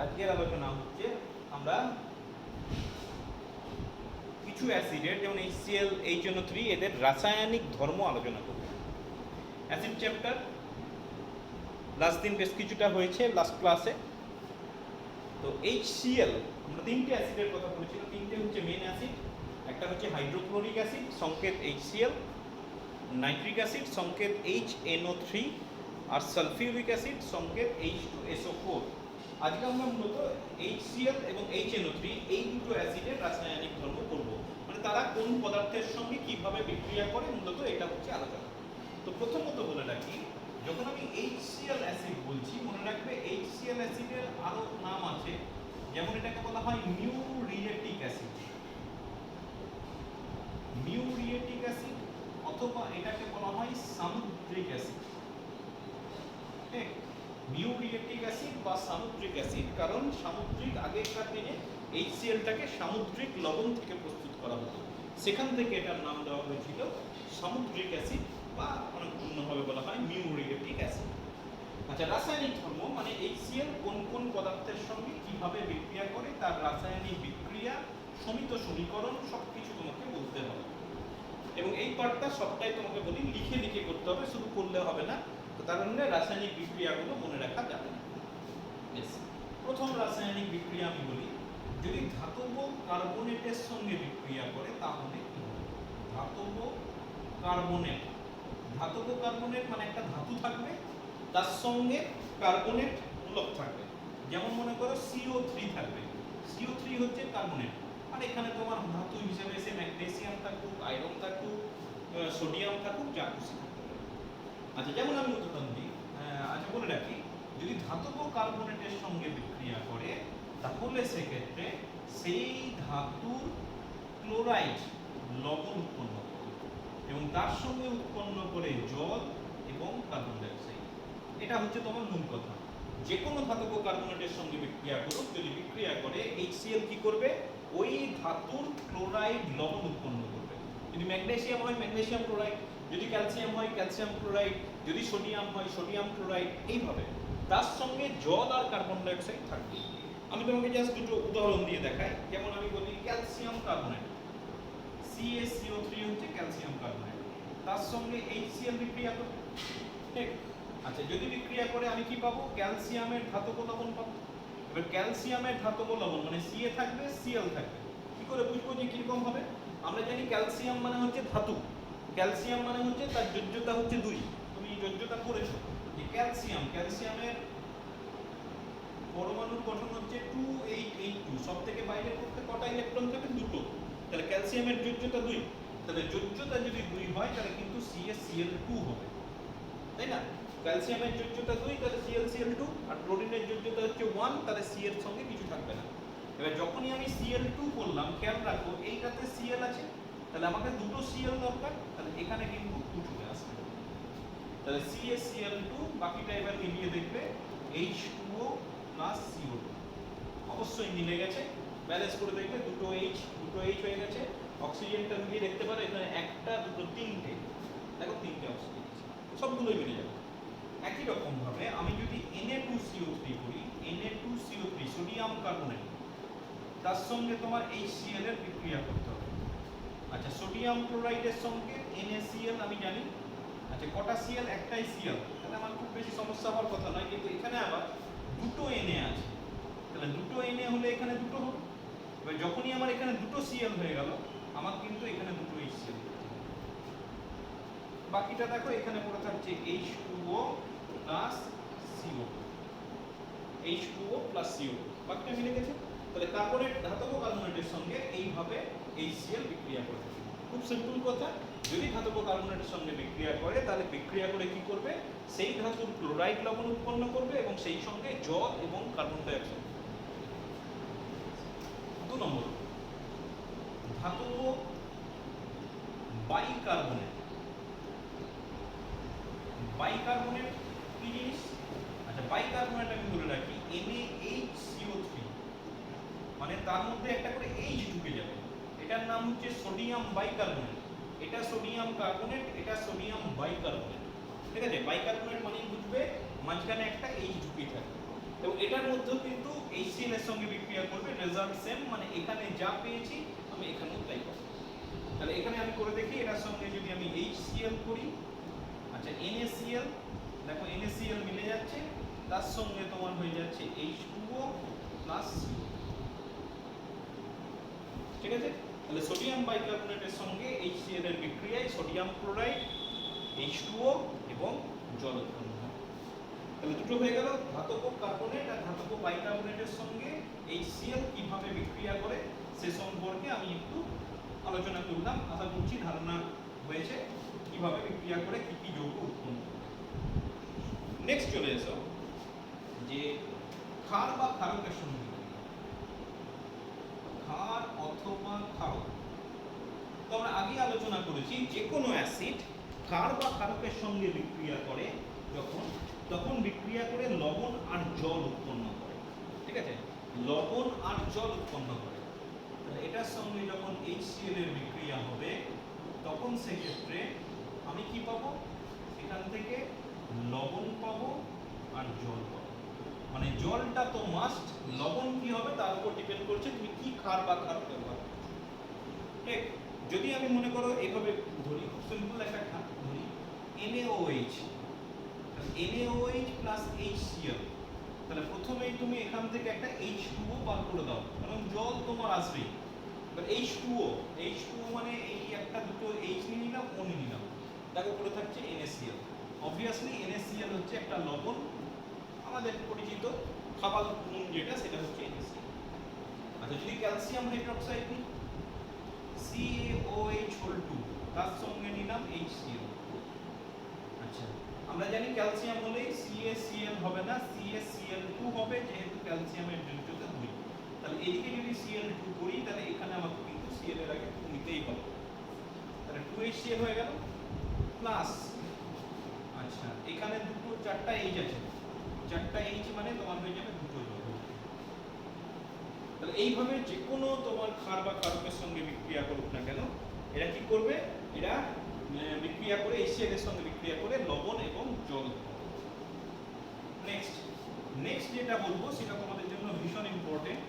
আজকের আলোচনা হচ্ছে আমরা কিছু অ্যাসিডের যেমন HCl, HNO3 এদের রাসায়নিক ধর্ম আলোচনা করব। অ্যাসিড চ্যাপ্টার লাস্ট দিন বেশ কিছুটা হয়েছে লাস্ট ক্লাসে। তো HCl আমরা তিনটে অ্যাসিডের কথা বলেছিলাম, তিনটে হচ্ছে মেন অ্যাসিড। একটা হচ্ছে হাইড্রোক্লোরিক অ্যাসিড সংকেত HCl, নাইট্রিক অ্যাসিড সংকেত HNO3 আর সালফিউরিক অ্যাসিড সংকেত H2SO4। আজকে আমরা মূলত HCl এবং HNO3 এই দুটো অ্যাসিডের রাসায়নিক ধর্ম করব, মানে তারা কোন পদার্থের সঙ্গে কিভাবে বিক্রিয়া করে, মূলত এটা হচ্ছে আলোচনা। তো প্রথমত বলে রাখি, যখন আমি HCl অ্যাসিড বলছি মনে রাখবে HCl অ্যাসিডের আরো নাম আছে, যেমন এটাকে বলা হয় মিউরিয়েটিক অ্যাসিড, মিউরিয়েটিক অ্যাসিড, অথবা এটাকে বলা হয় সামুদ্রিক অ্যাসিড। ঠিক, মিউরিয়েটিক অ্যাসিড বা সামুদ্রিক অ্যাসিড, কারণ সামুদ্রিক আগেকার দিনে HClটাকে সামুদ্রিক লবণ থেকে প্রস্তুত করা হতো, সেখান থেকে এটার নাম দেওয়া হয়েছিল সামুদ্রিক অ্যাসিড বা অনেক অন্যভাবে বলা হয় মিউরিয়েটিক অ্যাসিড। আচ্ছা, রাসায়নিক ধর্ম মানে HCl কোন কোন পদার্থের সঙ্গে কিভাবে বিক্রিয়া করে, তার রাসায়নিক বিক্রিয়া, সমিত সমীকরণ সবকিছু তোমাকে বলতে হবে। এবং এই পার্টটা সবটাই তোমাকে বলি লিখে লিখে করতে হবে, শুধু করলে হবে না, তো তার জন্য রাসায়নিক বিক্রিয়াগুলো মনে রাখা যাবে না। প্রথম রাসায়নিক বিক্রিয়া আমি বলি, যদি ধাতব কার্বনেটের সঙ্গে বিক্রিয়া করে তাহলে কি হবে? ধাতব কার্বনেট, ধাতব কার্বনেট মানে একটা ধাতু থাকবে, তার সঙ্গে কার্বনেট মূলক থাকবে। যেমন মনে করো CO3 থাকবে, CO3 হচ্ছে কার্বনেট, আর এখানে তোমার ধাতু হিসেবে এসে ম্যাগনেসিয়াম থাকুক, আয়রন থাকুক, সোডিয়াম থাকুক, যা খুশি থাকতে পারে। আচ্ছা, যেমন আমি উদাহরণ দিই, আচ্ছা বলে রাখি, যদি ধাতব কার্বনেটের সঙ্গে বিক্রিয়া করে তাহলে সেক্ষেত্রে সেই ধাতুর ক্লোরাইড লবণ উৎপন্ন করে এবং তার সঙ্গে উৎপন্ন করে জল এবং কার্বন ডাইঅক্সাইড। এটা হচ্ছে তোমার মূল কথা। যে কোনো ধাতব কার্বনেটের সঙ্গে বিক্রিয়া করুক, যদি বিক্রিয়া করে HCl কি করবে? ওই ধাতুর ক্লোরাইড লবণ উৎপন্ন করবে। যদি ম্যাগনেসিয়াম হয় ম্যাগনেসিয়াম ক্লোরাইড, যদি ক্যালসিয়াম হয় ক্যালসিয়াম ক্লোরাইড, যদি সোডিয়াম হয় সোডিয়াম ক্লোরাইড, এইভাবে তার সঙ্গে জল আর কার্বন ডাইঅক্সাইড থাকবে। আমি তোমাকে জাস্ট দুটো উদাহরণ দিয়ে দেখাই। যেমন আমি বলি ক্যালসিয়াম কার্বনেট, CaCO3 হচ্ছে ক্যালসিয়াম কার্বনেট, তার সঙ্গে HCl বিক্রিয়া করবে। ঠিক, আচ্ছা যদি বিক্রিয়া করে আমি কি পাবো? ক্যালসিয়ামের ধাতব লবণ পাবো। এবার ক্যালসিয়ামের ধাতব লবণ মানে Ca থাকবে Cl থাকবে, কি করে বুঝবো যে কিরকম হবে? আমরা জানি ক্যালসিয়াম মানে হচ্ছে ধাতু, ক্যালসিয়াম মানে হচ্ছে তার যোজ্যতা হচ্ছে 2, তুমি যোজ্যতা পড়েছো যে ক্যালসিয়াম, ক্যালসিয়ামের পরমাণুর গঠন হচ্ছে 2 8 8 2, সব থেকে বাইরে করতে কটা ইলেকট্রন থাকে? দুটো। তাহলে ক্যালসিয়ামের যোজ্যতা 2, তাহলে যোজ্যতা যদি 2 হয় তাহলে কিন্তু CaCl2 হবে, তাই না? ক্যালসিয়ামের যোজ্যতা 2, তাহলে ClCl2, আর ক্লোরিনের যোজ্যতা হচ্ছে 1, তাহলে C এর সঙ্গে কিছু থাকবে না। এবার যখনই আমি Cl2 করলাম, খেয়াল রাখো এইটাতে Cl আছে, তাহলে আমাকে দুটো Cl দরকার, তাহলে এখানে কিন্তু 2 চলে আসবে, তাহলে CaCl2, বাকিটা এবার মিলিয়ে দেখবে H2O প্লাস CO2, অবশ্যই মিলে গেছে। ব্যালেন্স করে দেখবে দুটো H হয়ে গেছে। অক্সিজেনটা মিলিয়ে দেখতে পারো, এখানে একটা দুটো তিনটে, দেখো তিনটে অক্সিজেন আছে, সবগুলোই মিলে যাবে। একই রকম ভাবে আমি যদি Na2CO3 করি, Na2CO3 সোডিয়াম কার্বনেট, তার সঙ্গে তোমার HCl এর বিক্রিয়া করতে হবে। আচ্ছা, সোডিয়াম ক্লোরাইডের সঙ্গে NaCl আমি জানি। আচ্ছা, কটা Cl? একটাই Cl, তাহলে আমার খুব বেশি সমস্যা হওয়ার কথা নয়, কিন্তু এখানে আবার দুটো Na আছে, তাহলে দুটো Na হলে এখানে দুটো হবে। এবার যখনই আমার এখানে দুটো Cl হয়ে গেল, আমার কিন্তু এখানে দুটো HCl, বাকিটা দেখো এখানে পড়ে থাকছে H2O plus CO2, H2O plus CO2, বাকিটা মিলে গেছে। তাহলে কার্বনেট, ধাতব কার্বনেটের সঙ্গে এইভাবে HCl বিক্রিয়া করে থাকে। খুব সিম্পল কথা, যদি ধাতব কার্বনেটের সঙ্গে বিক্রিয়া করে তাহলে বিক্রিয়া করে কি করবে? সেই ধাতুর ক্লোরাইড লবণ উৎপন্ন করবে এবং সেই সঙ্গে জল এবং কার্বন ডাইঅক্সাইড। 2 নম্বর, ধাতব বাইকার্বনেট, বাইকার্বনেট কি জিনিস? আচ্ছা, বাইকার্বনেট আমি বলে রাখি NaHCO3, মানে তার মধ্যে একটা করে H ঢুকে যাবে, এটার নাম হচ্ছে সোডিয়াম বাইকার্বনেট। এটা সোডিয়াম কার্বনেট, এটা সোডিয়াম বাইকার্বনেট। ঠিক আছে, বাইকার্বনেট মানে বুঝবে মাঝখানে একটা H ঢুকে থাকে। এবং এটার মধ্যেও কিন্তু HCl এর সঙ্গে বিক্রিয়া করবে, রেজাল্ট সেম, মানে এখানে যা পেয়েছি আমি এখানেও তাই পাবো। তাহলে এখানে আমি করে দেখি, এটার সঙ্গে যদি আমি HCl করি, আচ্ছা NaCl, দেখো NaCl মিলে যাচ্ছে, তার সঙ্গে তোমার হয়ে যাচ্ছে H2O প্লাস CO, ঠিক আছে? তাহলে সোডিয়াম বাইকার্বনেটের সঙ্গে HCl এর বিক্রিয়ায় সোডিয়াম ক্লোরাইড, H2O এবং জল উৎপন্ন হয়। তাহলে দুটো হয়ে গেল, ধাতব কার্বনেট আর ধাতব বাইকার্বনেটের সঙ্গে HCl কিভাবে বিক্রিয়া করে সে সম্পর্কে আমি একটু আলোচনা করলাম। আশা করছি ধারণা হয়েছে কিভাবে বিক্রিয়া করে কি কি যৌগ উৎপন্ন করে। নেক্সট চলে এসো যে ক্ষার বা ক্ষারকের সঙ্গে, ক্ষার অথবা ক্ষারক। তো আমরা আগে আলোচনা করেছি যে কোনো অ্যাসিড ক্ষার বা ক্ষারকের সঙ্গে বিক্রিয়া করে যখন, তখন বিক্রিয়া করে লবণ আর জল উৎপন্ন করে, ঠিক আছে? লবণ আর জল উৎপন্ন করে। তাহলে এটার সঙ্গে যখন HCl এর বিক্রিয়া হবে তখন সেক্ষেত্রে আমি কি পাবো? এখান থেকে লবণ পাবো আর জল পাবো। মানে জলটা তো মাস্ট, লবণ কি হবে তার উপর ডিপেন্ড করছে তুমি কি ক্ষার বা ক্ষারক ব্যবহার করছো, ঠিক? যদি আমি মনে করো এইভাবে ধরি, খুব সিম্পল একটা ক্ষার ধরি, NaOH, NaOH প্লাস HCl, তাহলে প্রথমেই তুমি এখান থেকে একটা H2O বার করে দাও, কারণ জল তোমার আসবেই। এবার H2O মানে এই একটা দুটো H নিয়ে নিলাম, O নিয়ে নিলাম, তাকে পড়ে থাকছে NaCl। অবভিয়াসলি NaCl হচ্ছে একটা লবণ, আমাদের পরিচিত খাবার নুন যেটা, সেটা হচ্ছে NaCl। আচ্ছা যদি ক্যালসিয়াম হাইড্রোক্সাইড নিই, CaOH2, তার সঙ্গে নিলাম HCl। আচ্ছা আমরা জানি ক্যালসিয়াম হলে CaCl হবে না, CaCl2 হবে, যেহেতু ক্যালসিয়ামের যৌগটা 2। তাহলে এদিকে যদি Cl2 করি তাহলে এখানে আমাকে কিন্তু Cl এর আগে 2 নিতেই হবে, তাহলে 2HCl হয়ে গেল প্লাস, আচ্ছা এখানে দুটো চারটা H আছে, চারটা H মানে তোমার হয়ে যাবে দুটো যৌগ। তাহলে এইভাবে যে কোনো তোমার ক্ষার বা ক্ষারকের সঙ্গে বিক্রিয়া করুক না কেন, এরা কি করবে? এরা বিক্রিয়া করে HCl এর সঙ্গে বিক্রিয়া করে লবণ এবং জল। নেক্সট যেটা বলবো সেটা তোমাদের জন্য ভীষণ ইম্পর্টেন্ট,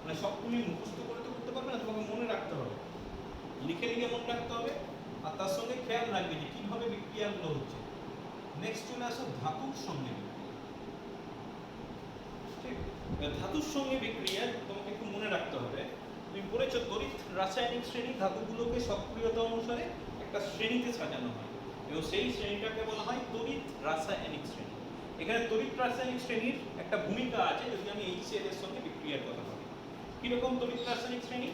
মানে সব তুমি মুখস্থ করে তো করতে পারবে না, তোমাকে মনে রাখতে হবে, লিখে লিখে মনে রাখতে হবে, আর তার সঙ্গে খেয়াল রাখবে যে কিভাবে বিক্রিয়াগুলো হচ্ছে। নেক্সট চলে আসো ধাতুর সঙ্গে বিক্রিয়া, ঠিক? ধাতুর সঙ্গে বিক্রিয়া তোমাকে একটু মনে রাখতে হবে, তুমি পড়েছো তড়িৎ রাসায়নিক শ্রেণী, ধাতুগুলোকে সক্রিয়তা অনুসারে একটা শ্রেণীতে সাজানো হয় এবং সেই শ্রেণীটাকে বলা হয় তড়িৎ রাসায়নিক শ্রেণী। এখানে তড়িৎ রাসায়নিক শ্রেণীর একটা ভূমিকা আছে যদি আমি HCl এর সঙ্গে বিক্রিয়ার কথা বলি। কিরকম তড়িৎ রাসায়নিক শ্রেণী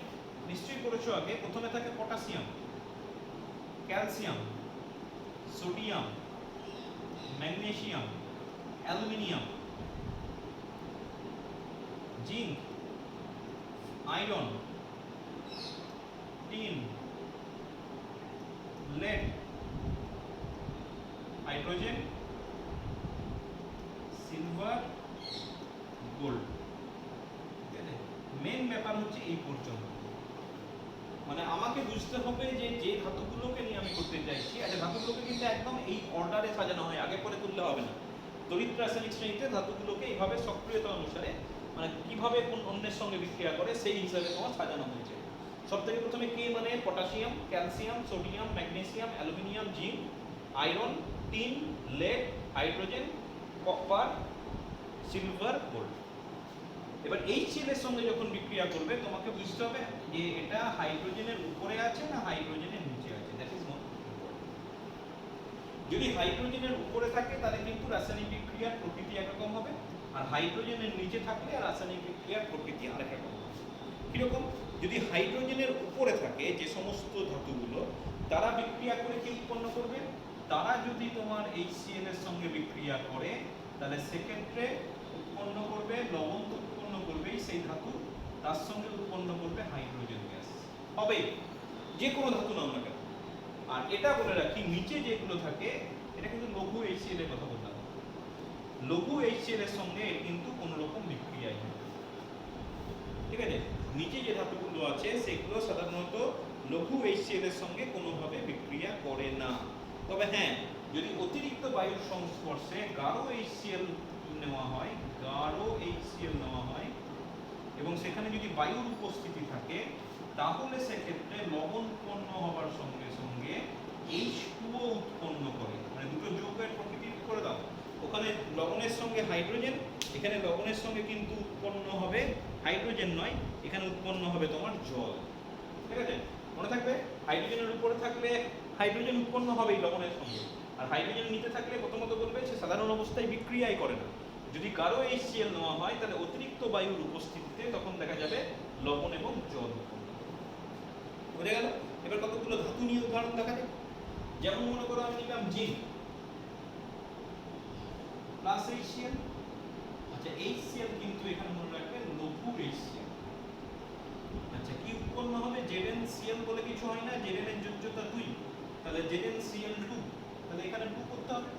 নিশ্চয়ই পড়েছো আগে। প্রথমে থাকে potassium, calcium, sodium, magnesium, aluminium, zinc, iron, tin, lead, hydrogen, silver, gold. Main ব্যাপার হচ্ছে এই পর্যন্ত, মানে আমাকে বুঝতে হবে যে যে ধাতুগুলোকে নিয়ে আমি করতে চাইছি, আচ্ছা ধাতুগুলোকে কিন্তু একদম এই অর্ডারে সাজানো হয়, আগে পরে তুললে হবে না। তড়িৎ রাসায়নিক শ্রেণীতে ধাতুগুলোকে এইভাবে সক্রিয়তা অনুসারে, মানে কিভাবে কোন অন্যের সঙ্গে বিক্রিয়া করে সেই হিসাবে তোমার সাজানো হয়েছে। সবথেকে প্রথমে কে মানে potassium, calcium, sodium, magnesium, aluminium, zinc, iron, tin, lead, hydrogen, copper, silver, gold. এবার HCl এর সঙ্গে যখন বিক্রিয়া করবে তোমাকে বুঝতে হবে যে এটা হাইড্রোজেনের উপরে আছে না হাইড্রোজেনের নিচে আছে, দ্যাট ইজ মোর ইম্পর্টেন্ট। যদি হাইড্রোজেনের উপরে থাকে তাহলে কিন্তু রাসায়নিক বিক্রিয়ার প্রকৃতি একরকম হবে, আর হাইড্রোজেনের নিচে থাকলে রাসায়নিক বিক্রিয়ার প্রকৃতি আরেক রকম হবে। কিরকম? যদি হাইড্রোজেনের উপরে থাকে যে সমস্ত ধাতুগুলো, তারা বিক্রিয়া করে কি উৎপন্ন করবে? তারা যদি তোমার HCl এর সঙ্গে বিক্রিয়া করে তাহলে সেক্ষেত্রে উৎপন্ন করবে লবণ, তো উৎপন্ন করবেই সেই ধাতু, তার সঙ্গে উৎপন্ন করবে হাইড্রোজেন গ্যাস, হবে যে কোনো ধাতু নাও না কেন। আর এটা বলে রাখি নিচে যেগুলো থাকে এটা কিন্তু লঘু HCl এর কথা বললাম, লঘু HCl এর সঙ্গে কিন্তু কোনো রকম বিক্রিয়াই হয় না, ঠিক আছে? নিচে যে ধাতুগুলো আছে সেগুলো সাধারণত লঘু HCl এর সঙ্গে কোনোভাবে বিক্রিয়া করে না। তবে হ্যাঁ, যদি অতিরিক্ত বায়ুর সংস্পর্শে গাঢ় HCl নেওয়া হয়, গাঢ় HCl নেওয়া হয় এবং সেখানে যদি বায়ুর উপস্থিতি থাকে, তাহলে সেক্ষেত্রে লবণ উৎপন্ন হবার সঙ্গে সঙ্গে H2O উৎপন্ন করে। মানে দুটো যৌগের প্রকৃতি করে দাও, ওখানে লবণের সঙ্গে হাইড্রোজেন, এখানে লবণের সঙ্গে কিন্তু উৎপন্ন হবে হাইড্রোজেন নয়, এখানে উৎপন্ন হবে তোমার জল। ঠিক আছে, মনে থাকবে হাইড্রোজেনের উপরে থাকলে হাইড্রোজেন উৎপন্ন হবেই লবণের সঙ্গে, আর হাইড্রোজেন নিতে থাকলে প্রথমত বলবে সে সাধারণ অবস্থায় বিক্রিয়াই করে না। যদি গাঢ় HCl নেওয়া হয় তাহলে অতিরিক্ত বায়ুর উপস্থিতিতে তখন দেখা যাবে লবণ এবং জল উৎপন্ন হবে। বুঝে গেল? এবার কতগুলো ধাতু নিয়ে উদাহরণ দেখা যায়। যেমন মনে করো আমি নিলাম জিঙ্ক প্লাস HCl। আচ্ছা, HCl কিন্তু এখানে মনে রাখবে লঘু HCl। আচ্ছা, কি উৎপন্ন হবে? ZnCl বলে কিছু হয় না, Zn এর যোজ্যতা 2, তাহলে ZnCl2, তাহলে এখানে 2 করতে হবে।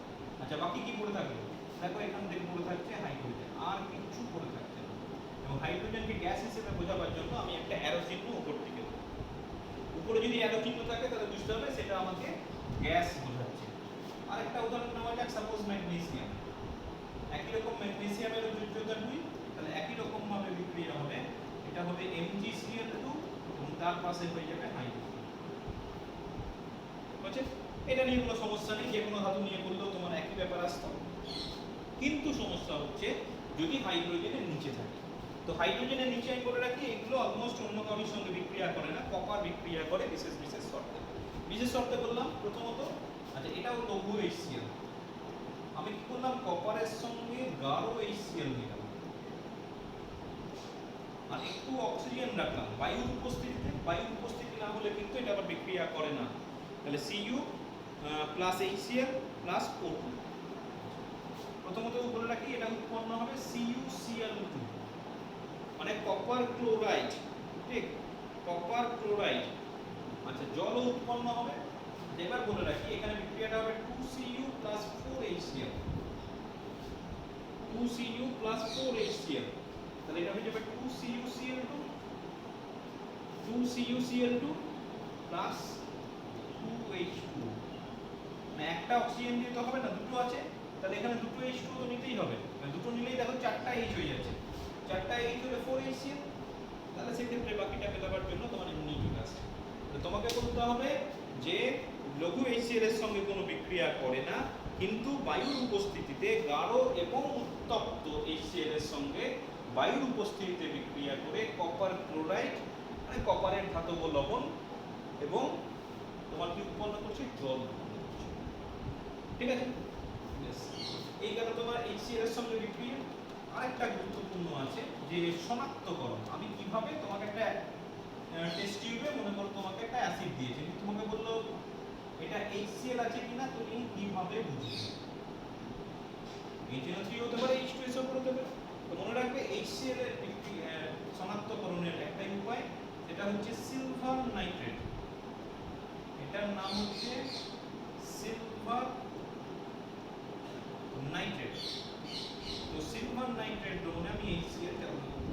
আচ্ছা, বাকি কি পড়ে থাকবে? দেখো এখান থেকে পড়ে থাকছে হাইড্রোজেন, আর কিছু পড়ে থাকছে না। এবং হাইড্রোজেনকে গ্যাস হিসেবে বোঝাবার জন্য আমি একটা অ্যারো চিহ্ন উপর দিকে দেব। উপরে যদি অ্যারো চিহ্ন থাকে তাহলে বুঝতে হবে সেটা আমাকে গ্যাস বোঝাচ্ছে। আরেকটা উদাহরণ নেওয়া যাক, সাপোজ ম্যাগনেসিয়াম। একই রকম ম্যাগনেসিয়ামের যোজ্যতা 2, তাহলে একই রকম ভাবে বিক্রিয়া হবে, এটা হবে MgCl2 এবং তার পাশে হয়ে যাবে হাইড্রোজেন। বুঝছে? এটা নিয়ে কোনো সমস্যা নেই, যে কোনো ধাতু নিয়ে বললেও তোমার একই ব্যাপার আসতো। কিন্তু সমস্যা হচ্ছে যদি হাইড্রোজেনের নিচে থাকে। তো হাইড্রোজেনের নিচে আমি বলে রাখি এগুলো অলমোস্ট অন্য কারোর সঙ্গে বিক্রিয়া করে না, কপার বিক্রিয়া করে বিশেষ বিশেষ শর্তে। বিশেষ শর্তে বললাম প্রথমত, আচ্ছা এটাও লঘু HCl, আমি কি করলাম কপারের সঙ্গে গাঢ় HCl নিলাম আর একটু অক্সিজেন রাখলাম বায়ুর উপস্থিতিতে। বায়ুর উপস্থিতি না হলে কিন্তু এটা আবার বিক্রিয়া করে না। তাহলে Cu plus HCl plus O2। প্রথমত বলে রাখি এটা উৎপন্ন হবে CuCl2, মানে কপার ক্লোরাইড। ঠিক, কপার ক্লোরাইড। আচ্ছা, জলও উৎপন্ন হবে। এবার বলে রাখি এখানে বিক্রিয়াটা হবে 2Cu plus 4HCl, 2Cu plus 4HCl, তাহলে এটা হয়ে যাবে 2CuCl2, 2CuCl2 প্লাস 2H2। মানে একটা অক্সিজেন দিয়ে তো হবে না, দুটো আছে, তাহলে এখানে দুটো H2 তো নিতেই হবে। দুটো নিলেই দেখো চারটা H হয়ে যাচ্ছে, চারটা H হলে 4HCl, তাহলে সেক্ষেত্রে বাকিটা মেলাবার জন্য তোমার এমনি চলে আসছে। তো তোমাকে বলতে হবে যে লঘু HCl এর সঙ্গে কোনো বিক্রিয়া করে না, কিন্তু বায়ুর উপস্থিতিতে গাঢ় এবং উত্তপ্ত HCl এর সঙ্গে বায়ুর উপস্থিতিতে বিক্রিয়া করে কপার ক্লোরাইড, মানে কপারের ধাতব লবণ, এবং তোমার কি উৎপন্ন করছে? জল উৎপন্ন করছে। ঠিক আছে, এই গেল তোমার HCl এর সঙ্গে বিক্রিয়া। আরেকটা গুরুত্বপূর্ণ আছে যে শনাক্তকরণ। আমি কিভাবে তোমাকে একটা টেস্ট টিউবে মনে করো তোমাকে একটা অ্যাসিড দিয়েছে, তোমাকে বললো এটা HCl আছে কিনা, তুমি কিভাবে বুঝবে? HNO3 হতে পারে, H2SO4 হতে পারে। তো মনে রাখবে HCl এর শনাক্তকরণের একটাই উপায়, সেটা হচ্ছে সিলভার নাইট্রেট। এটার নাম হচ্ছে সিলভার নাইট্রেট। তো সিলভার নাইট্রেট দ্রবণে আমি HCl ব্যবহার করব।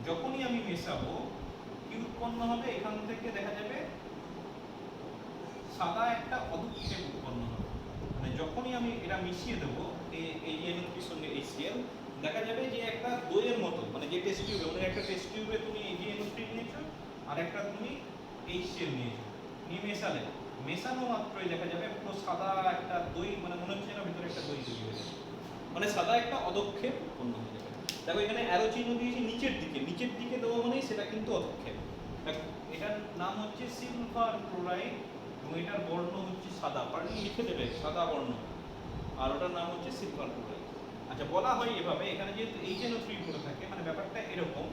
যখনই আমি মেশাবো কি উৎপন্ন হবে? এখান থেকে দেখা যাবে সাদা একটা অদক্ষেপ উৎপন্ন হবে। মানে যখনই আমি এটা মিশিয়ে দেবো এই NO3 এর সঙ্গে HCl, দেখা যাবে যে একটা দইয়ের মতো, মানে যে টেস্ট টিউবে, মানে একটা টেস্ট টিউবে তুমি এই NO3 নিয়েছো আর একটা তুমি HCl নিয়েছো, নিয়ে মেশালে মেশানো মাত্রই দেখা যাবে পুরো সাদা একটা দই, মানে মনে হচ্ছে না ভিতরে একটা দই তৈরি হয়ে যাবে, মানে সাদা একটা অদক্ষেপ উৎপন্ন হয়ে যাবে। দেখো এখানে অ্যারো চিহ্ন দিয়েছি নিচের দিকে, নিচের দিকে দেবো মানে সেটা কিন্তু অদক্ষেপ। এটার নাম হচ্ছে সিলভার ক্লোরাইড এবং এটার বর্ণ হচ্ছে সাদা, পারলে লিখে দেবে সাদা বর্ণ, আর ওটার নাম হচ্ছে সিলভার ক্লোরাইড। আচ্ছা, বলা হয় এভাবে, এখানে যেহেতু HNO3 করে থাকে, মানে ব্যাপারটা এরকম,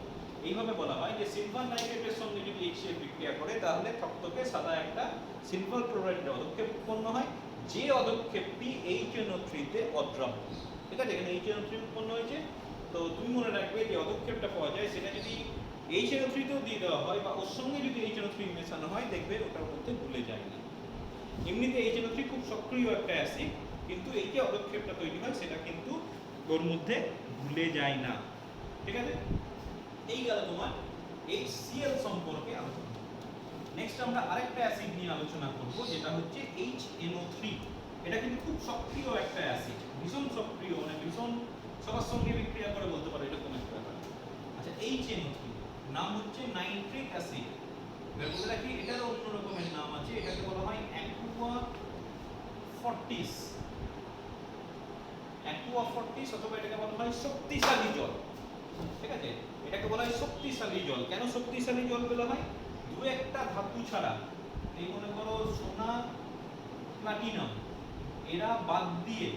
এইভাবে বলা হয় যে সিলভার নাইট্রেটের সঙ্গে যদি HCl বিক্রিয়া করে তাহলে থকথকে সাদা একটা সিলভার ক্লোরাইডের অদক্ষেপ উৎপন্ন হয়, যে অদক্ষেপটি HNO3 তে অদ্রাব্য। ঠিক আছে, এখানে HNO3 উৎপন্ন হয়েছে। তো তুমি মনে রাখবে যে অদক্ষেপটা পাওয়া যায় সেটা যদি HNO3 তেও দিয়ে দেওয়া হয় বা ওর সঙ্গে যদি HNO3 মেশানো হয়, দেখবে ওটার মধ্যে ভুলে যায় না। এমনিতে HNO3 খুব সক্রিয় একটা অ্যাসিড, কিন্তু এই যে অদক্ষেপটা তৈরি হয় সেটা কিন্তু ওর মধ্যে ভুলে যায় না। ঠিক আছে, এই গেল তোমার HCl সম্পর্কে আলোচনা। নেক্সট আমরা আরেকটা অ্যাসিড নিয়ে আলোচনা করব, যেটা হচ্ছে HNO3। এটা কিন্তু খুব সক্রিয় একটা অ্যাসিড, ভীষণ সক্রিয়, মানে ভীষণ সবার সঙ্গে বিক্রিয়া করে বলতে পারো এরকম একটা ব্যাপার। আচ্ছা HNO3 নাম হচ্ছে নাইট্রিক অ্যাসিড। এবার বলে রাখি এটারও অন্য রকমের নাম আছে, এটাকে বলা হয় অ্যাকুয়া ফর্টিস। অ্যাকুয়া ফর্টিস অথবা এটাকে বলা হয় শক্তিশালী জল। ঠিক আছে, এটাকে বলা হয় শক্তিশালী জল। কেন শক্তিশালী জল বলা হয়? দু একটা ধাতু ছাড়া, এই মনে করো সোনা, প্লাটিনাম, এরা বাদ দিয়ে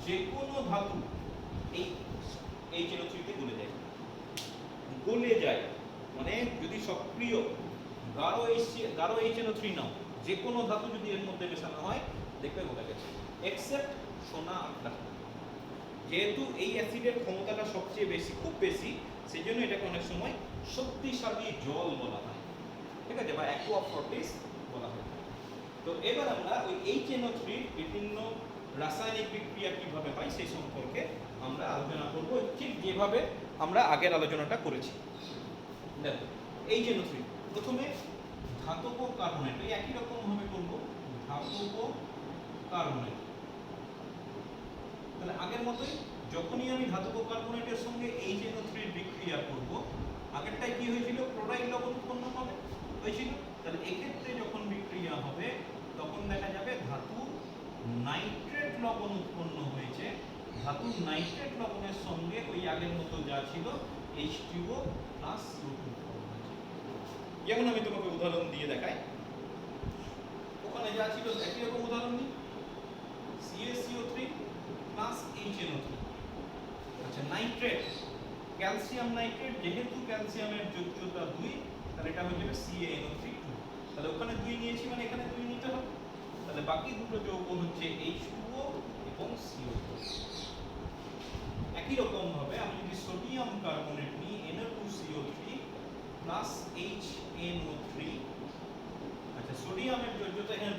যে কোনো ধাতু এই HNO3 তে গলে যায়। মানে যদি সক্রিয় গাঢ় HNO3 নাও, যে কোনো ধাতু যদি এর মধ্যে মেশানো হয় দেখবে গলে গেছে, এক্সেপ্ট সোনা আর প্লাটিনাম। যেহেতু এই অ্যাসিডের ক্ষমতাটা সবচেয়ে বেশি, খুব বেশি, সেই জন্য এটাকে অনেক সময় শক্তিশালী জল বলা হয়। ঠিক আছে, বা অ্যাকুয়া ফর্টিস বলা হয়। তো এবার আমরা ওই HNO3 বিভিন্ন রাসায়নিক বিক্রিয়া কিভাবে হয় সেই সম্পর্কে আমরা আলোচনা করব, ঠিক যেভাবে আমরা আগের আলোচনাটা করেছি। দেখো HNO3 প্রথমে ধাতব কার্বনেট, এই একই রকম ভাবে করব, ধাতব কার্বনেট। তাহলে আগের মতোই যখনই আমি ধাতব কার্বনেটের সঙ্গে HNO3 বিক্রিয়া করব, আগেরটায় কি হয়েছিল? ক্লোরাইড লবণ উৎপন্ন হবে হয়েছিল। তাহলে এক্ষেত্রে যখন বিক্রিয়া হবে তখন দেখা যাবে ধাতু নাইট্রেট লবণ উৎপন্ন হয়েছে। ধাতু নাইট্রেট লবণের সঙ্গে ওই আগের মতো যা ছিল H2O প্লাস CO2 উৎপন্ন হয়েছে। যেমন আমি তোমাকে উদাহরণ দিয়ে দেখাই, ওখানে যা ছিল একই রকম উদাহরণ নিই, CaCO3 প্লাস HNO3। আচ্ছা নাইট্রেট, ক্যালসিয়াম নাইট্রেট, যেহেতু ক্যালসিয়ামের যোজ্যতা 2, তাহলে এটা হয়ে যাবে CaNO3 2। তাহলে ওখানে 2 নিয়েছি মানে এখানে 2 নিতে হবে। তাহলে বাকি দুটো যৌগ হচ্ছে H2O এবং CO2। একই রকম ভাবে আমি যদি সোডিয়াম কার্বনেট নিই Na2CO3 প্লাস HNO3, আচ্ছা সোডিয়ামের যোজ্যতা এখানে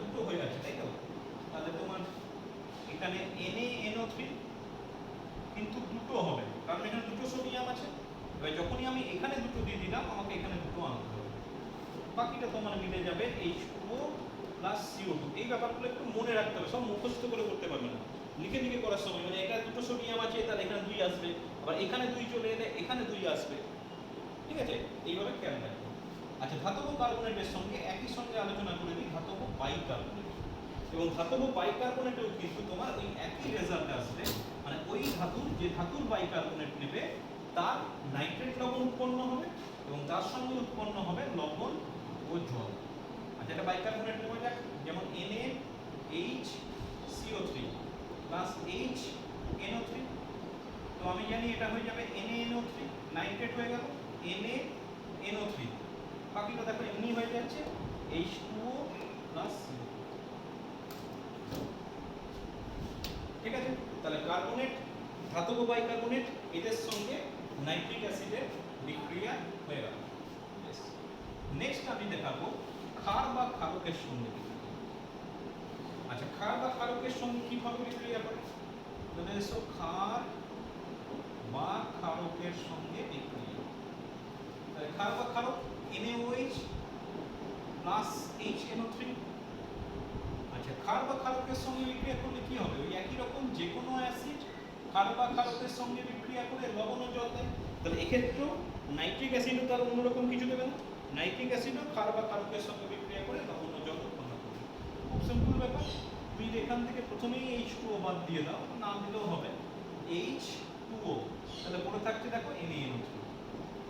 দুটো হয়ে আছে তাই তো, তাহলে তোমার এখানে NaNO3 কিন্তু দুটো হবে, কারণ এখানে দুটো সোডিয়াম আছে। এবার যখনই আমি এখানে দুটো দিয়ে দিলাম, আমাকে এখানে দুটো আনতে হবে, বাকিটা তোমার মিলে যাবে H2O প্লাস CO2। এই ব্যাপারগুলো একটু মনে রাখতে হবে, সব মুখস্থ করে করতে পারবে না, লিখে লিখে করার সময়, মানে এখানে দুটো সোডিয়াম আছে তাহলে এখানে 2 আসবে, আবার এখানে 2 চলে এলে এখানে 2 আসবে। ঠিক আছে, এইভাবে খেয়াল রাখবে। আচ্ছা ধাতব কার্বনেটের সঙ্গে একই সঙ্গে আলোচনা করে দিই ধাতব বাইকার্বনেট। এবং ধাতব বাইকার্বনেটেও কিন্তু তোমার ওই একই রেজাল্ট আসবে, মানে ওই ধাতুর যে ধাতুর বাইকার্বনেট নেবে তার নাইট্রেট লবণ উৎপন্ন হবে এবং তার সঙ্গে উৎপন্ন হবে লবণ ও জল। আচ্ছা এটা বাইকার্বনেট নেওয়া যাক, যেমন NaHCO3 প্লাস HNO3। তো আমি জানি এটা হয়ে যাবে NaNO3, নাইট্রেট হয়ে গেল NaNO3, বাকিটা দেখো এমনি হয়ে যাচ্ছে H2O প্লাস CO2। ঠিক আছে, তাহলে কার্বনেট, ধাতব বাইকার্বনেট, এদের সঙ্গে নাইট্রিক অ্যাসিডের বিক্রিয়া হয়ে গেল। নেক্সট আমি দেখাবো ক্ষার বা ক্ষারকের সঙ্গে বিক্রিয়া। আচ্ছা ক্ষার বা ক্ষারকের সঙ্গে কিভাবে বিক্রিয়া করে? তাহলে এসো ক্ষার বা ক্ষারকের সঙ্গে বিক্রিয়া। তাহলে ক্ষার বা ক্ষারক NaOH প্লাস HNO3। আচ্ছা ক্ষার বা ক্ষারকের সঙ্গে বিক্রিয়া করলে কি হবে? ওই একই রকম যে কোনো অ্যাসিড ক্ষার বা ক্ষারকের সঙ্গে বিক্রিয়া করে লবণ ও জল দেয়। তাহলে এক্ষেত্রেও নাইট্রিক অ্যাসিডও তার অন্যরকম কিছু দেবে না, নাইট্রিক অ্যাসিডও ক্ষার বা ক্ষারকের সঙ্গে বিক্রিয়া করে লবণ ও জল উৎপন্ন করবে। খুব সিম্পল ব্যাপার, তুমি এখান থেকে প্রথমেই H2O বাদ দিয়ে দাও, না দিলেও হবে H2O, তাহলে পড়ে থাকছে দেখো NaNO3।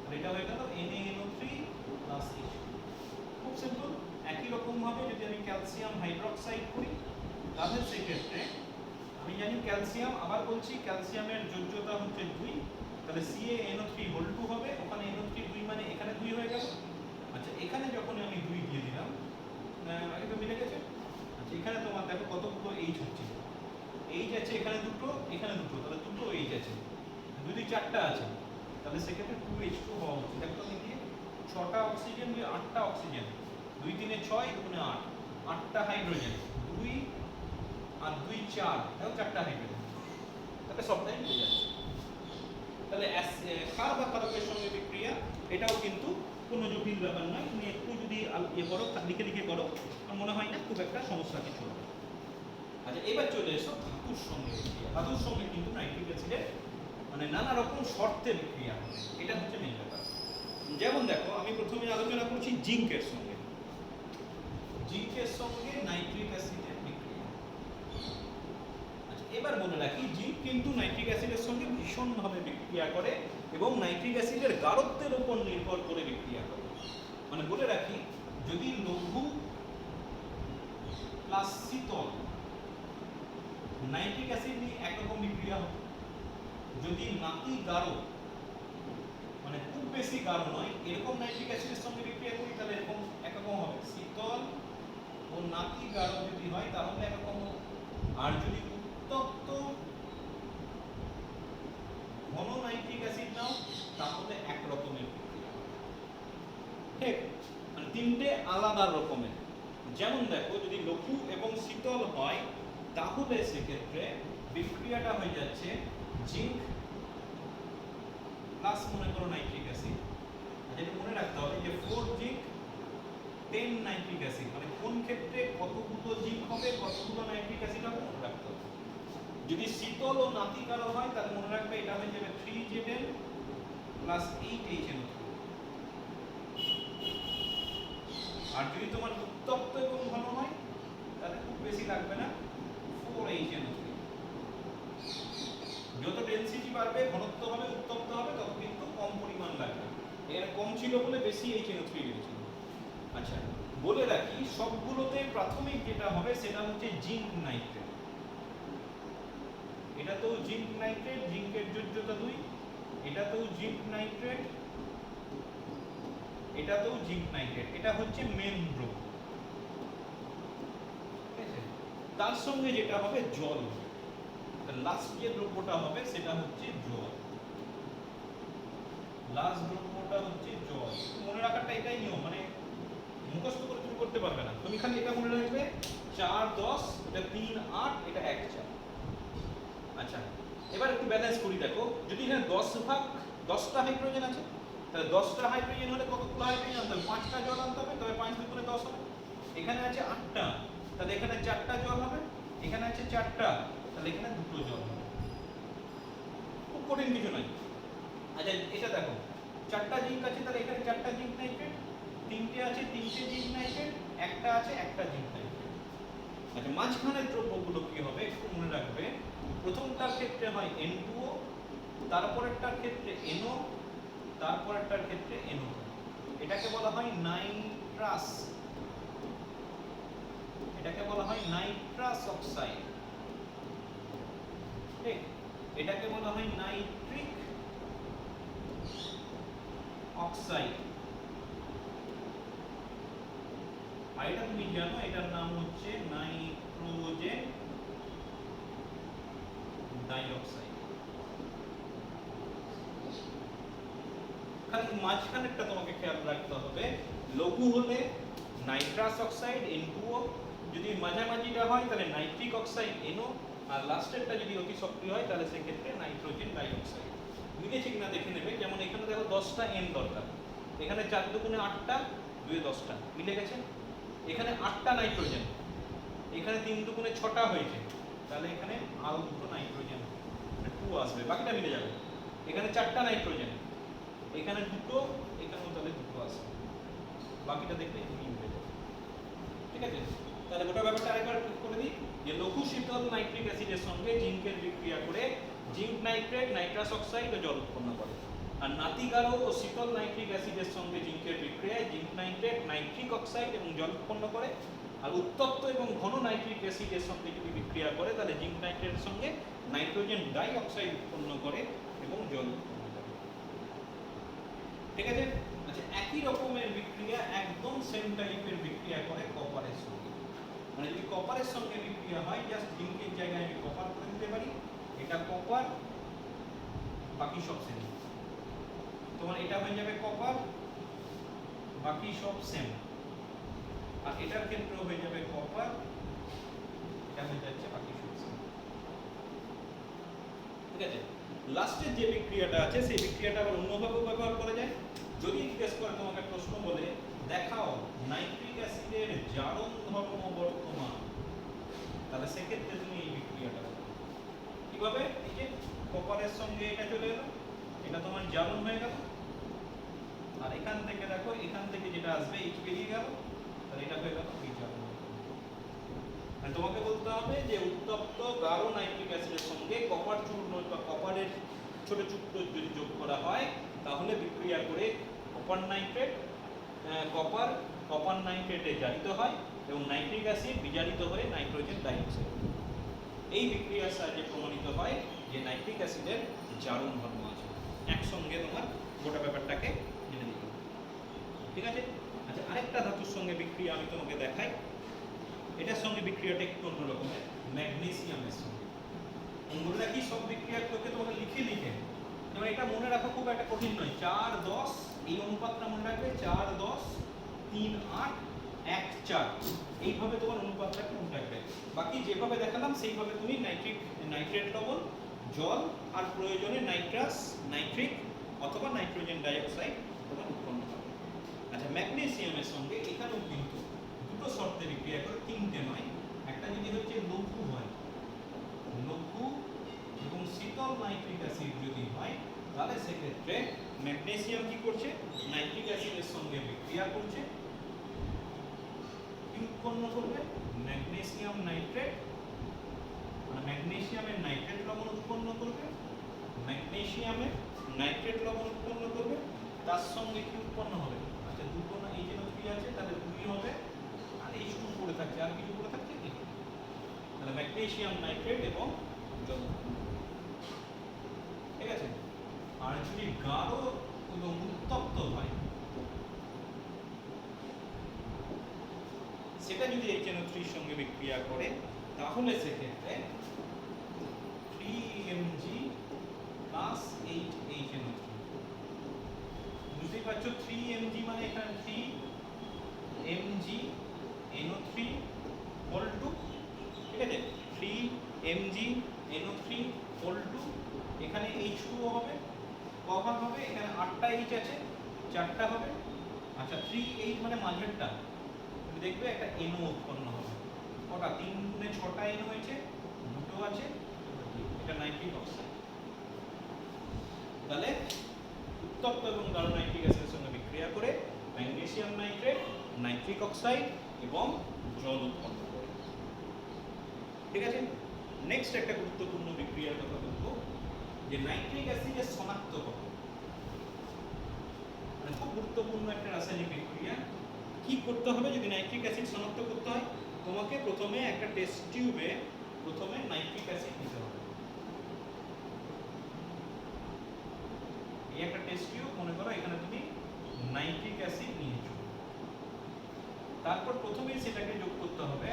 তাহলে এটা হয়ে গেল NaNO3 প্লাস H2O। খুব সিম্পল। একই রকম ভাবে যদি আমি ক্যালসিয়াম হাইড্রোক্সাইড করি, তাহলে সেক্ষেত্রে আমি জানি ক্যালসিয়াম, আবার বলছি ক্যালসিয়ামের যোজ্যতা হচ্ছে 2, তাহলে CaNO3 হবে, ওখানে NO3 2 মানে এখানে 2 হয়ে গেল। আচ্ছা এখানে যখন আমি 2 দিয়ে দিলাম, আগে তো মিলে গেছে। আচ্ছা এখানে তোমার দেখো কতগুলো H হচ্ছে, H আছে এখানে দুটো, এখানে দুটো, তাহলে দুটো H আছে, 2 2 4টা আছে, তাহলে সেক্ষেত্রে 2H2 হওয়া উচিত। দেখো আমি দিয়ে 6টা অক্সিজেন, 8টা অক্সিজেন, 2 3 6 2 8, 8টা হাইড্রোজেন, 2 আর 2 4, তাহলে 4টা হাইড্রোজেন, তাহলে সবটাই মিলে যাচ্ছে। তাহলে ক্ষার বা ক্ষারকের সঙ্গে বিক্রিয়া এটাও কিন্তু কোনো জটিল ব্যাপার নয়, তুমি একটু যদি করো লিখে লিখে করো, আমার মনে হয় না খুব একটা সমস্যা কিছু হবে। আচ্ছা এবার চলে এসো ধাতুর সঙ্গে বিক্রিয়া। ধাতুর সঙ্গে কিন্তু নাইট্রিক অ্যাসিডের মানে নানা রকম শর্তে বিক্রিয়া হবে, এটা হচ্ছে মেইন ব্যাপার। যেমন দেখো আমি প্রথমে আলোচনা করছি জিঙ্কের সঙ্গে। জিঙ্কের সঙ্গে নাইট্রিক অ্যাসিডের বিক্রিয়া। আচ্ছা এবার মনে রাখি জিঙ্ক কিন্তু নাইট্রিক অ্যাসিডের সঙ্গে ভীষণভাবে বিক্রিয়া করে এবং নাইট্রিক অ্যাসিডের গাঢ়ত্বের উপর নির্ভর করে বিক্রিয়া করে। মানে বলে রাখি যদি লঘু প্লাস শীতল নাইট্রিক অ্যাসিড নিয়ে একরকম বিক্রিয়া হবে, যদি নাতি গাঢ় মানে খুব বেশি গাঢ় নয় এরকম নাইট্রিক অ্যাসিডের সঙ্গে বিক্রিয়া করি তাহলে এরকম একরকম হবে। শীতল ও নাতি গাঢ় যদি হয় তাহলে একরকম হবে। আর যদি উত্তপ্ত ঘন নাইট্রিক অ্যাসিড নাও তাহলে এক রকমের বিক্রিয়া হবে। ঠিক মানে তিনটে আলাদা রকমের। যেমন দেখো যদি লঘু এবং শীতল হয় তাহলে সেক্ষেত্রে বিক্রিয়াটা হয়ে যাচ্ছে জিঙ্ক প্লাস মনে করো নাইট্রিক অ্যাসিড। যেটা মনে রাখতে হবে যে 4 জিঙ্ক 10 নাইট্রিক অ্যাসিড, মানে কোন ক্ষেত্রে কতগুলো জিঙ্ক হবে কতগুলো নাইট্রিক অ্যাসিড হবে মনে রাখতে হবে। যদি শীতল ও নাতি গাঢ় হয় তাহলে মনে রাখবে এটা হয়ে যাবে 3Zn প্লাস 8HNO3। আর যদি তোমার উত্তপ্ত এবং ঘন হয় তাহলে খুব বেশি লাগবে না, 4HNO3। যত ডেনসিটি বাড়বে ঘনত্ব হবে উত্তপ্ত হবে তত কিন্তু কম পরিমাণ লাগবে। এর কম ছিল বলে বেশি HNO3 লেগেছিল। আচ্ছা বলে রাখি সবগুলোতে প্রাথমিক যেটা হবে সেটা হচ্ছে জিঙ্ক নাইট্রেট। এটাতেও জিঙ্ক নাইট্রেট, জিঙ্কের যোজ্যতা 2, এটাতেও জিঙ্ক নাইট্রেট, এটাতেও জিঙ্ক নাইট্রেট। এটা হচ্ছে মেন দ্রব্য। ঠিক আছে, তার সঙ্গে যেটা হবে জল। লাস্ট যে দ্রব্যটা হবে সেটা হচ্ছে জল। লাস্ট দ্রব্যটা হচ্ছে জল। মনে রাখাটা এটাই নিয়ম, মানে মুখস্থ করে তুমি করতে পারবে না। তুমি খালি এটা মনে রাখবে 4 10, এটা 3 8, এটা 1 4। আচ্ছা এবার একটু ব্যালেন্স করি। দেখো যদি এখানে 10টা হাইড্রোজেন আছে তাহলে 10টা হাইড্রোজেন হলে কতগুলো হাইড্রোজেন আনতে হবে? 5টা জল আনতে হবে, তবে 5 দুগুণে 10 হবে। এখানে আছে 8টা তাহলে এখানে 4টা জল হবে, এখানে আছে 4টা তাহলে এখানে 2টো জল হবে। খুব কঠিন কিছু নয়। আচ্ছা এটা দেখো 4টা জিঙ্ক আছে তাহলে এখানে 4টা জিঙ্ক নাইট্রেট, 3টে আছে 3টে জিঙ্ক নাইট্রেট, একটা আছে একটা জিঙ্ক নাইট্রেট। আচ্ছা মাঝখানের দ্রব্যগুলো কি হবে একটু মনে রাখবে। প্রথমটার ক্ষেত্রে হয় N2O, তারপরেরটার ক্ষেত্রে NO, তারপরেরটার ক্ষেত্রে NO। এটাকে বলা হয় নাইট্রাস। এটাকে বলা হয় নাইট্রাস অক্সাইড। ঠিক এটাকে বলা হয় নাইট্রিক অক্সাইড। আর এটা তুমি জানো এটার নাম হচ্ছে নাইট্রোজেন ডাইঅক্সাইড। খালি মাঝখানেরটা তোমাকে খেয়াল রাখতে হবে। লঘু হলে নাইট্রাস অক্সাইড N2O, যদি মাঝামাঝিটা হয় তাহলে নাইট্রিক অক্সাইড NO, আর লাস্টেরটা যদি অতি সক্রিয় হয় তাহলে সেক্ষেত্রে নাইট্রোজেন ডাইঅক্সাইড। মিলেছে কিনা দেখে নেবে। যেমন এখানে দেখো 10টা N দরকার, এখানে 4 দুগুণে 8টা, 2 10টা মিলে গেছে। এখানে 8টা নাইট্রোজেন, এখানে 3 দুগুণে 6টা হয়েছে, তাহলে এখানে আরো দুটো নাইট্রোজেন 2 আসবে, বাকিটা মিলে যাবে। এখানে 4টা নাইট্রোজেন, এখানে 2টো, এখানেও তাহলে 2টো আসবে, বাকিটা দেখলে মিলে যাবে। ঠিক আছে, তাহলে গোটা ব্যাপারটা আরেকবার করে দিই যে লঘু শীতল নাইট্রিক অ্যাসিডের সঙ্গে জিঙ্কের বিক্রিয়া করে জিঙ্ক নাইট্রেট, নাইট্রাস অক্সাইড ও জল উৎপন্ন করে। আর নাতি গাঢ় ও শীতল নাইট্রিক অ্যাসিডের সঙ্গে জিঙ্কের বিক্রিয়ায় জিঙ্ক নাইট্রেট, নাইট্রিক অক্সাইড এবং জল উৎপন্ন করে। আর উত্তপ্ত এবং ঘন নাইট্রিক অ্যাসিডের সঙ্গে যদি বিক্রিয়া করে তাহলে জিঙ্ক নাইট্রেটের সঙ্গে নাইট্রোজেন ডাই অক্সাইড উৎপন্ন করে এবং জল উৎপন্ন করে। ঠিক আছে, আচ্ছা একই রকমের বিক্রিয়া একদম সেম টাইপের বিক্রিয়া করে কপারের সঙ্গে। মানে যদি কপারের সঙ্গে বিক্রিয়া হয় জাস্ট জিঙ্কের জায়গায় আমি কপার করে দিতে পারি, এটা কপার বাকি সব সেম। তোমার এটা হয়ে যাবে কপার বাকি সব সেম, আর এটার ক্ষেত্রেও হয়ে যাবে কপার, এটা হয়ে যাচ্ছে বাকি সব সেম। ঠিক আছে, লাস্টের যে বিক্রিয়াটা আছে সেই বিক্রিয়াটা আবার অন্যভাবেও ব্যবহার করা যায়। যদি জিজ্ঞেস করে তোমাকে প্রশ্ন বলে দেখাও নাইট্রিক অ্যাসিডের জারণ ধর্ম বর্তমান, তাহলে সেক্ষেত্রে তুমি এই বিক্রিয়াটা করবে কিভাবে? এই যে কপারের সঙ্গে এটা চলে এলো, এটা তোমার জারণ হয়ে গেল, আর এখান থেকে দেখো এখান থেকে যেটা আসবে এইচ বেরিয়ে গেল, তাহলে এটা হয়ে গেল এই জারণ। আর তোমাকে বলতে হবে যে উত্তপ্ত গাঢ় নাইট্রিক অ্যাসিডের সঙ্গে কপার চূর্ণ বা কপারের ছোট টুকরো যদি যোগ করা হয় তাহলে বিক্রিয়া করে কপার নাইট্রেট কপার নাইট্রেটে জারিত হয় এবং নাইট্রিক অ্যাসিড বিজারিত হয়ে নাইট্রোজেন ডাইঅক্সাইড। এই বিক্রিয়ার সাহায্যে প্রমাণিত হয় যে নাইট্রিক অ্যাসিডের জারণ ধর্ম আছে। একসঙ্গে তোমার গোটা ব্যাপারটাকে জেনে দিতে হবে, ঠিক আছে? আচ্ছা, আরেকটা ধাতুর সঙ্গে বিক্রিয়া আমি তোমাকে দেখাই। এটার সঙ্গে বিক্রিয়াটা একটু অন্য রকমের, ম্যাগনেসিয়ামের সঙ্গে। বলে রাখি সব বিক্রিয়ার তোকে তোমাকে লিখে যেমন এটা মনে রাখা খুব একটা কঠিন নয়। 4-10 এই অনুপাতটা মনে রাখবে, 4-10 3-8 1-4 এইভাবে তোমার অনুপাতটাকে মনে রাখবে। বাকি যেভাবে দেখালাম সেইভাবে তুমি নাইট্রেট লবণ, জল আর প্রয়োজনে নাইট্রাস, নাইট্রিক অথবা নাইট্রোজেন ডাইঅক্সাইড তোমার উৎপন্ন হবে। আচ্ছা, ম্যাগনেসিয়ামের সঙ্গে এখানেও কিন্তু দুটো শর্তে বিক্রিয়া করে, তিনটে নয়। একটা যদি হচ্ছে লঘু হয়, লঘু এবং শীতল নাইট্রিক অ্যাসিড যদি হয় তাহলে সেক্ষেত্রে ম্যাগনেসিয়াম কি করছে? নাইট্রিক অ্যাসিডের সঙ্গে বিক্রিয়া করছে, কি উৎপন্ন করবে? ম্যাগনেসিয়াম নাইট্রেট, মানে ম্যাগনেসিয়ামের নাইট্রেট লবণ উৎপন্ন করবে, ম্যাগনেসিয়ামের নাইট্রেট লবণ উৎপন্ন করবে। তার সঙ্গে কি উৎপন্ন হবে? আচ্ছা, দুটো না এই যে কি আছে তাহলে দুই হবে, আর এই শুধু পড়ে থাকছে, আর কিছু পড়ে থাকছে কি? তাহলে ম্যাগনেসিয়াম নাইট্রেট এবং জল, ঠিক আছে? আর যদি গাঢ় এবং উত্তপ্ত হয়, সেটা যদি HNO3 এর সঙ্গে বিক্রিয়া করে তাহলে সেক্ষেত্রে 3Mg প্লাস 8HNO3। বুঝতেই পারছো 3Mg মানে এখানে 3MgNO3 হোল টু, ঠিক আছে? 3MgNO3 হোল টু, এখানে H2O হবে, কভার হবে, এখানে 8টা H আছে, 4টা হবে। আচ্ছা, 3H মানে মাঝেরটা, তুমি দেখবে একটা NO উৎপন্ন হবে। কটা? 3 গুণে 6টা NO হয়েছে, দুটো আছে, এটা নাইট্রিক অক্সাইড। তাহলে উত্তপ্ত এবং গাঢ় নাইট্রিক অ্যাসিডের সঙ্গে বিক্রিয়া করে ম্যাগনেসিয়াম নাইট্রেট, নাইট্রিক অক্সাইড এবং জল উৎপন্ন করে, ঠিক আছে? নেক্সট একটা গুরুত্বপূর্ণ বিক্রিয়ার কথা বলবো, যে নাইট্রিক অ্যাসিডের শনাক্তকরণ। মানে খুব গুরুত্বপূর্ণ একটা রাসায়নিক বিক্রিয়া। কি করতে হবে যদি নাইট্রিক অ্যাসিড শনাক্ত করতে হয়? তোমাকে প্রথমে একটা টেস্ট টিউবে প্রথমে নাইট্রিক অ্যাসিড দিতে হবে। এই একটা টেস্ট টিউব মনে করো, এখানে তুমি নাইট্রিক অ্যাসিড নিয়েছো। তারপর প্রথমেই সেটাকে যোগ করতে হবে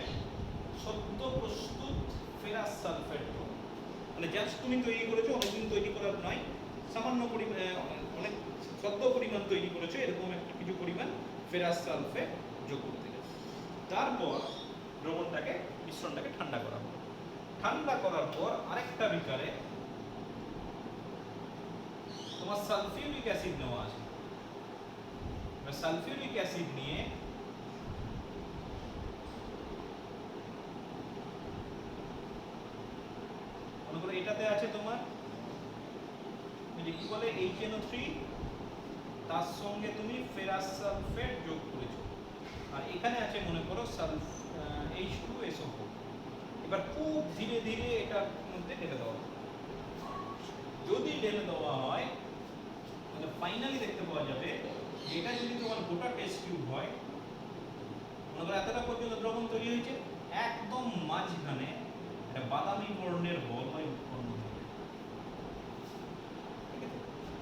সদ্য প্রস্তুত ফেরাস সালফেট। মানে জাস্ট তুমি তৈরি করেছো, অনেকদিন তৈরি করার নয়, সামান্য পরিমাণ, অনেক সদ্য পরিমাণ তৈরি করেছো, এরকম একটা কিছু পরিমাণ ফেরাস সালফেট যোগ করতে হবে। তারপর দ্রবণটাকে, মিশ্রণটাকে ঠান্ডা করা হবে। ঠান্ডা করার পর আরেকটা বিকারে তোমার সালফিউরিক অ্যাসিড নেওয়া আছে। সালফিউরিক অ্যাসিড নিয়ে মনে করো এটাতে আছে তোমার কি বলে HNO3, তার সঙ্গে তুমি ফেরাস সালফেট যোগ করেছো, আর এখানে আছে মনে করো H2SO4। এবার খুব ধীরে ধীরে এটার মধ্যে ঢেলে দেওয়া হবে। যদি ঢেলে দেওয়া হয় তাহলে ফাইনালি দেখতে পাওয়া যাবে এটা যদি তোমার গোটা টেস্ট টিউব হয়, মনে করো এতটা পর্যন্ত দ্রবণ তৈরি হয়েছে, একদম মাঝখানে একটা বাদামি বর্ণের বলয় উৎপন্ন হবে।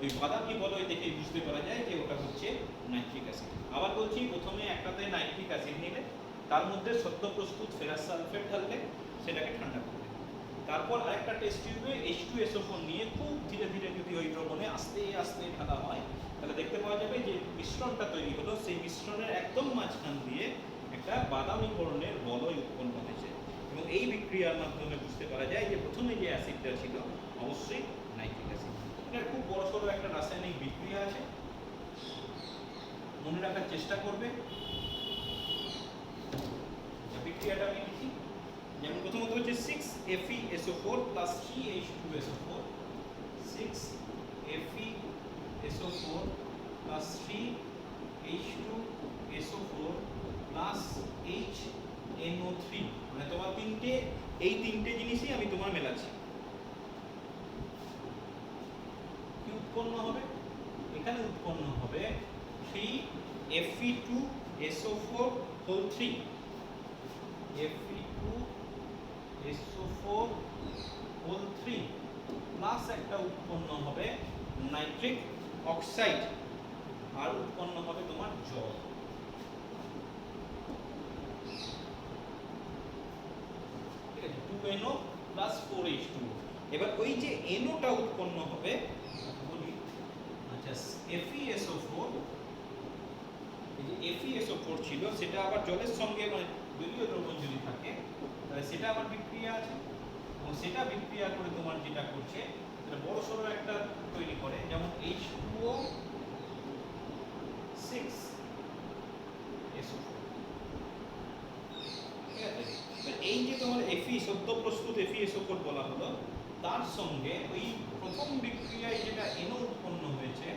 ওই বাদামি বলয় দেখে বুঝতে পারা যায় যে ওটা হচ্ছে নাইট্রিক অ্যাসিড। আবার বলছি, প্রথমে একটাতে নাইট্রিক অ্যাসিড নিলে তার মধ্যে সদ্য প্রস্তুত ফেরাস সালফেট ঢাললে, সেটাকে ঠান্ডা করবে। তারপর আরেকটা টেস্ট টিউবে H2SO4 নিয়ে খুব ধীরে ধীরে যদি ওই দ্রবণে আস্তে আস্তে ঢালা হয় তাহলে দেখতে পাওয়া যাবে যে মিশ্রণটা তৈরি হলো, সেই মিশ্রণের একদম মাঝখান দিয়ে একটা বাদামি বর্ণের বলয় উৎপন্ন হয়েছে। এবং এই বিক্রিয়ার মাধ্যমে বুঝতে পারা যায় যে প্রথমে যে অ্যাসিডটা ছিল অবশ্যই নাইট্রিক অ্যাসিড। এটা খুব বড়সড় একটা রাসায়নিক বিক্রিয়া আছে, মনে রাখার চেষ্টা করবে। বিক্রিয়াটা আমি লিখি, যেমন প্রথমত হচ্ছে 6FeSO4 plus 3H2SO4, 6FeSO4 plus 3H2SO4 plus HNO3, মানে তোমার এই তিনটে জিনিসই আমি তোমার মেলাচ্ছি। কি উৎপন্ন হবে? এখানে উৎপন্ন হবে 3Fe2SO4 whole 3, Fe2SO4 whole 3 plus একটা উৎপন্ন হবে নাইট্রিক অক্সাইড, আর উৎপন্ন হবে তোমার জল। ঠিক আছে, 2NO প্লাস 4H2। এবার ওই যে NO টা উৎপন্ন হবে, বলি আচ্ছা FeSO4, এই যে FeSO4 ছিল সেটা আবার জলের সঙ্গে মানে জলীয় দ্রবণ যদি থাকে তাহলে সেটা আবার বিক্রিয়া আছে, এবং সেটা বিক্রিয়া করে তোমার যেটা করছে সেটা বড় সড়ো একটা তৈরি করে, যেমন H2O6SO4। ঠিক আছে, এই যে তোমার সদ্য প্রস্তুত FeSO4 বলা হলো, তার সঙ্গে ওই প্রথম বিক্রিয়ায় যেটা NO উৎপন্ন হয়েছে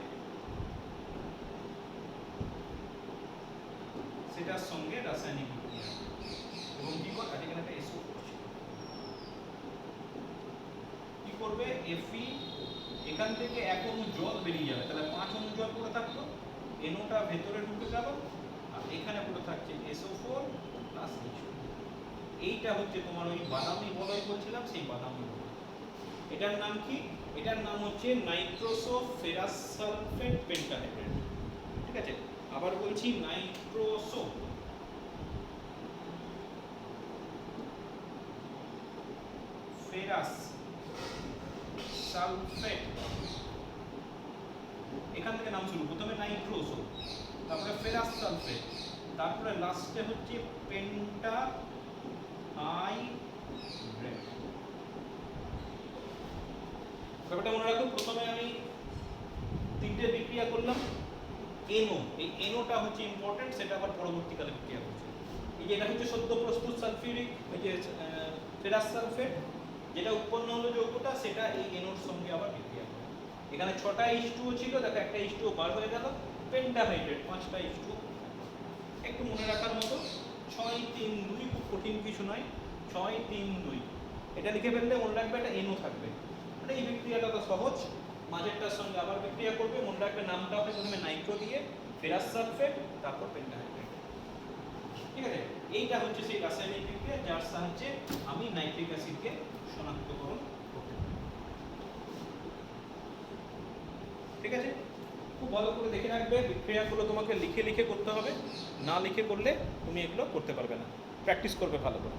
সেটার সঙ্গে রাসায়নিক বিক্রিয়া, এবং কি করে এখানে একটা SO ছিল, কি করবে Fe, এখান থেকে 1 অণু জল বেরিয়ে যাবে, তাহলে 5 অণু জল পড়ে থাকলো, NO টা ভেতরে ঢুকে গেল, আর এখানে পড়ে থাকছে SO4 প্লাস H2। এইটা হচ্ছে তোমার ওই বাদামি বলয় বলছিলাম, সেই বাদামি বলয়। এটার নাম কি? এটার নাম হচ্ছে নাইট্রোসো ফেরাস সালফেট পেন্টাহাইড্রেট। ঠিক আছে, আবার বলছি নাইট্রোসো ফেরাস সালফেট, এখান থেকে নাম শুরু, প্রথমে নাইট্রোসো, তারপরে ফেরাস সালফেট, তারপরে লাস্টে হচ্ছে পেন্টাহাইড্রেট। ব্যাপারটা মনে রাখো, প্রথমে আমি তিনটে বিক্রিয়া করলাম, NO, এই NO-টা হচ্ছে ইম্পর্টেন্ট, সেটা আবার পরবর্তীকালে বিক্রিয়া করছে। এই যে এটা হচ্ছে সদ্য প্রস্তুত সালফিউরিক, এই যে ফেরাস সালফেট, যেটা উৎপন্ন হলো যৌগটা, সেটা এই NO-র সঙ্গে আবার বিক্রিয়া করে। এখানে 6টা H2O ছিল, দেখো একটা H2O বার হয়ে গেল, পেন্টাহাইড্রেট 5টা H2O। একটু মনে রাখার মতো 6 3 2, খুব কঠিন কিছু নয়, 6 3 2, এটা লিখে ফেললে মনে রাখবে একটা NO থাকবে। মানে এই বিক্রিয়াটা তো সহজ, মাঝেরটার সঙ্গে আবার বিক্রিয়া করবে, মনে রাখবে নামটা হবে প্রথমে নাইট্রো দিয়ে ফেরাস সালফেট, তারপর পেন্টাহাইড্রেট। ঠিক আছে, এইটা হচ্ছে সেই রাসায়নিক বিক্রিয়া যার সাহায্যে আমি নাইট্রিক অ্যাসিডকে শনাক্তকরণ করতে পারি। ঠিক আছে, খুব ভালো করে দেখে রাখবে, বিক্রিয়াগুলো তোমাকে লিখে লিখে করতে হবে, না লিখে করলে তুমি এগুলো করতে পারবে না, প্র্যাকটিস করবে ভালো করে।